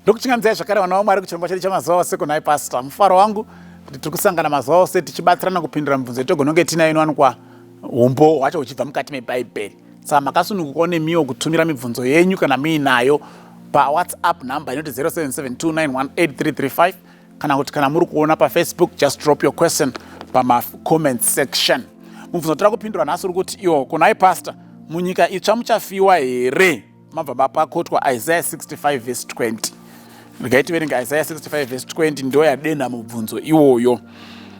Ndokuchingamidza zvakare vana vaMwari kuchirongwa chedu chamazuva ose kunhai pastor. Mufaro wangu kuti tiri kusangana mazuva ose tichibatsirana kupindura mibvunzo yetogononge tinainowanikwa umbo hwacho huchibva mukati meBhaibheri. Saka makasunungukawo nemiwo kutumira mibvunzo yenyu kana muinayo paWhatsApp number inoti 0772918335 kana kuti kana muri kuona paFacebook just drop your question pama-comment section. Mubvunzo tiri kupindura nhasi uri kuti iwo kunhai pastor, munyika itsva muchafiwa here? Mabva mapakotwa Isaiah 65 verse 20. Ndikaitiverenga Isaiah 65 verse 20 ndo yadenha mubvunzo iwoyo.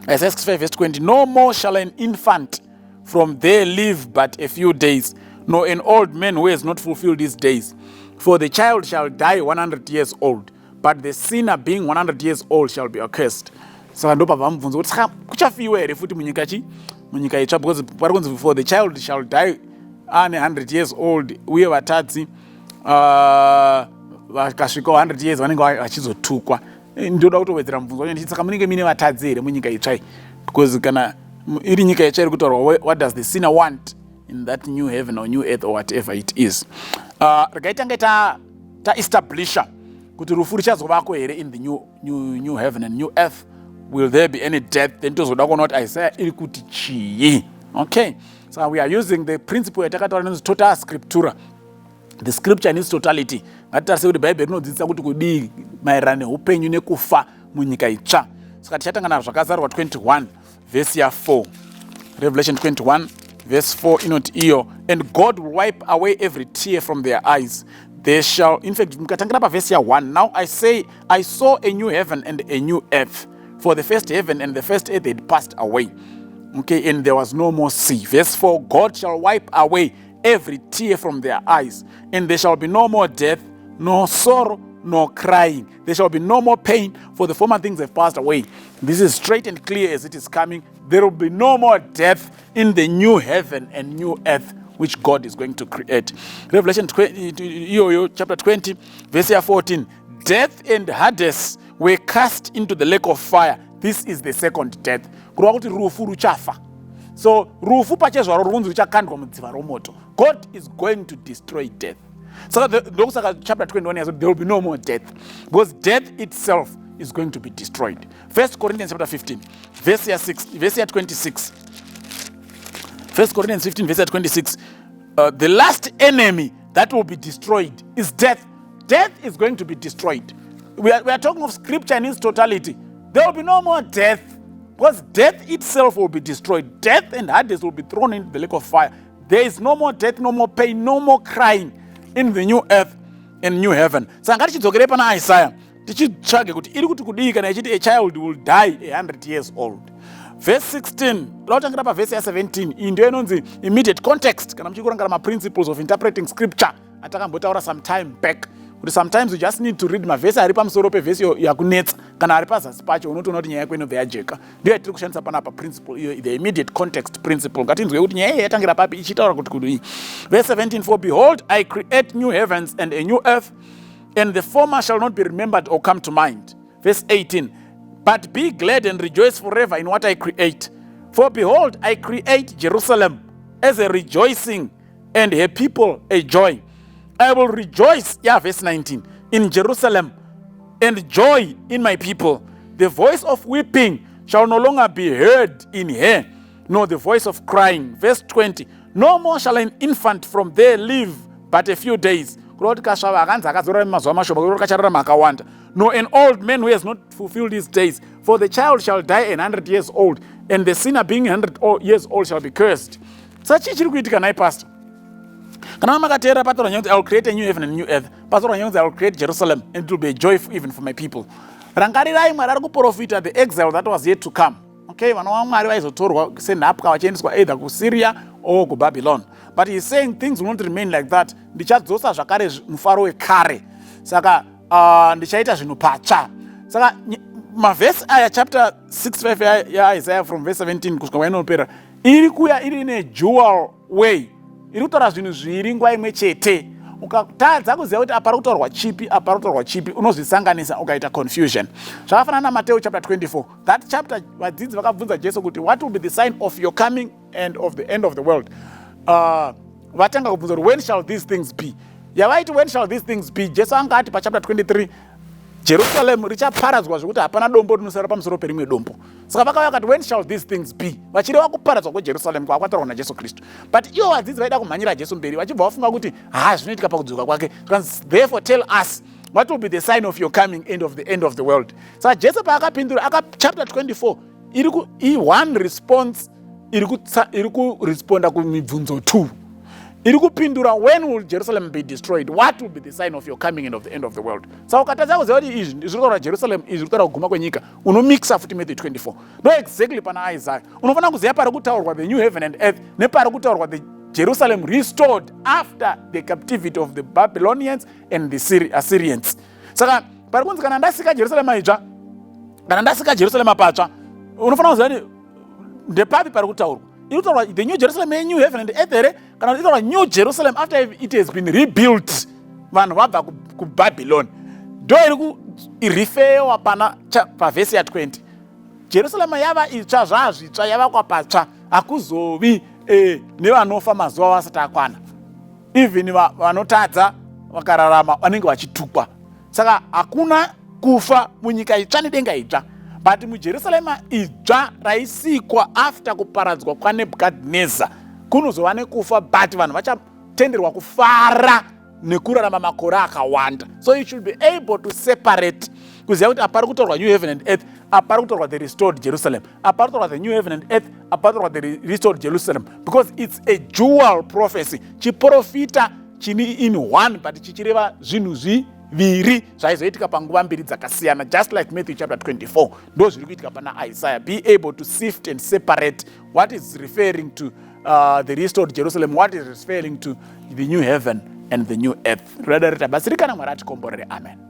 Isaiah 65 verse 20, no more shall an infant from there live but a few days, nor an old man who has not fulfilled his days. For the child shall die 100 years old, but the sinner being 100 years old shall be accursed. Saka ndo pabva mubvunzo kuti saka kuchafiwa here futi munyika chi? Munyika itsva, because pari kunzi for the child shall die ane 100 years old, uye vatadzi vakasvika 100 years vanenge vachizotukwa. Ndoda kutowedzera mubvunzo wacho nditi saka munenge mine vatadzi here munyika itsvai? Because kana iri nyika itsva iri kutaurwa what does the sinner want in that new heaven or new earth or whatever it is. Regaitange ta-establisha kuti rufu richazovako here in the new heaven and new earth. Will there be any death? Then tozoda kuona kuti Isaiah iri kuti chii. Okay, so we are using the principle yatakataura inonzi total scriptura. The scripture in its totality. Ngatitarise kuti Bhaibheri rinodzidzisa kuti kudii maererano neupenyu nekufa munyika itsva. Saka tichatanga nazvo zvakazarwa 21 verse ya 4. Revelation 21 verse 4 inoti iyo, and God will wipe away every tear from their eyes. They shall, in fact, mukatangira paverse ya 1, now I say, I saw a new heaven and a new earth. For the first heaven and the first earth had passed away. Okay, and there was no more sea. Verse 4, God shall wipe away every tear from their eyes, and there shall be no more death, no sorrow, nor crying. There shall be no more pain, for the former things have passed away. This is straight and clear as it is coming. There will be no more death in the new heaven and new earth which God is going to create. Revelation 20, chapter 20, verse 14. Death and Hades were cast into the lake of fire. This is the second death. Kureva kuti rufu ruchafa. So rufu pachezvaro runzi ruchakandwa mudziva romoto. God is going to destroy death. So ndokusaka chapter 21 yazo, there will be no more death, because death itself is going to be destroyed. 1 Corinthians chapter 15 verse 26. 1 Corinthians 15 verse 26. The last enemy that will be destroyed is death. Death is going to be destroyed. We are talking of scripture in its totality. There will be no more death, because death itself will be destroyed. Death and Hades will be thrown into the lake of fire. There is no more death, no more pain, no more crying in the new earth and new heaven. Saka ngatichidzokere pana Isaiah tichitsvage kuti iri kuti kudii kana ichiti a child will die 100 years old. Verse 16, lautangira pa verse 17, iyi ndio inonzi immediate context kana muchikurangara ma-principles of interpreting scripture atakambotaura some time back. Kuti sometimes you just need to read mavhesi ari pamusoro pevhesi yakunetsa kana ari pazasi pacho unotoona kuti nyaya yako inobva yajeka. Ndiyo yatiri kushandisa panapa principle iyo, the immediate context principle. Ngatinzwe kuti nyaya yatangira papi ichitaura kuti kudii. Verse 17, for behold, I create new heavens and a new earth, and the former shall not be remembered or come to mind. Verse 18, but be glad and rejoice forever in what I create. For behold, I create Jerusalem as a rejoicing, and her people a joy. I will rejoice, verse 19, in Jerusalem, and joy in my people. The voice of weeping shall no longer be heard in her, nor the voice of crying. Verse 20, no more shall an infant from there live but a few days. No an old man who has not fulfilled his days. For the child shall die 100 years old, and the sinner being 100 years old shall be cursed. Such chiri kuitika nai pastor. Kana makateera patora nyonzi, I will create a new heaven and a new earth. Patora nyonzi, I will create Jerusalem, and it will be a joy even for my people. Rangarirai Mwari ari kuprofita the exile that was yet to come. Okay, vana vaMwari vaizotorwa senhapwa vachiendeswa either kuSyria or kuBabylon. But he is saying things will not remain like that. Ndichadzosa zvakare mufaro wekare. Saka ndichaita zvinhu patsva. Saka mavhesi aya chapter 65 yaIsaiah from verse 17 kusvika kwainopera iri kuya iri in a dual way. Iri kutaura zvinhu zviri nguva imwe chete. Ukatadza kuziva kuti apa kutaurwa chipi unozvisanganisa ukaita confusion. Zvakafanana naMatthew chapter 24. That chapter vadzidzi vakabvunza Jesu kuti what will be the sign of your coming and of the end of the world? Vatanga kubvunza kuti when shall these things be? Yavaiti when shall these things be? Jesu angati pa chapter 23 Jerusalem richaparadzwa zvokuti hapana dombo rinosara pamusoro perimwe dombo. Saka vakauya vakati, when shall these things be? Vachireva kuparadzwa kweJerusalem kwakataurwa naJesu Kristu. But ivo vadzidzi vaida kumhanyira Jesu mberi vachibva vafunga kuti zvinoitika pakudzoka kwake. Therefore tell us what will be the sign of your coming, end of the world. Saka Jesu paakapindura chapter 24 one response iri kuresponda kumibvunzo 2. Iri kupindura, when will Jerusalem be destroyed? What will be the sign of your coming and of the end of the world? Saka ukatadza kuziva kuti izvi zviri kutaura Jerusalem, izvi zviri kutaura kuguma kwenyika, unomixa futi Matthew 24. No exactly pana Isaiah. Unofanira kuziva pari kutaurwa the new heaven and earth, nepari kutaurwa the Jerusalem restored after the captivity of the Babylonians and the Assyrians. Saka pari kunzi kana ndasika Jerusalem itsva, kana ndasika Jerusalem patsva, unofanira kuziva kuti ndepapi pari kutaurwa. The new Jerusalem, new heaven and earth, kana new Jerusalem after it has been rebuilt. Vanhu vabva kuBabylon. Do iri kurifewa pana verse ya 20. Jerusalem yava itsva zvazvitsva, yava kwapatsva, hakuzovi nevanofa mazuva vasati akwana. Even vanotadza vakararama vanenge vachitukwa. Saka hakuna kufa munyika itsva nedenga itsva. But muJerusalema itsva raisikwa after kuparadzwa kwaNebukadnezar kunozova nekufa, but vanhu vachatenderwa kufara nekurarama makore akawanda. So you should be able to separate, kuziva kuti apari kutaurwa new heaven and earth, apari kutaurwa the restored Jerusalem, apari kutaurwa the new heaven and earth, apari kutaurwa the restored Jerusalem, because it's a dual prophecy. Chiprofita chini in one, but chichireva zvinhu zviviri zvaizoitika panguva mbiri dzakasiyana, just like Matthew chapter 24. Ndo zviri kuitika pana Isaiah. Be able to sift and separate what is referring to the restored Jerusalem, what is referring to the new heaven and the new earth. Basi rikana Mwari atikomborere. Amen.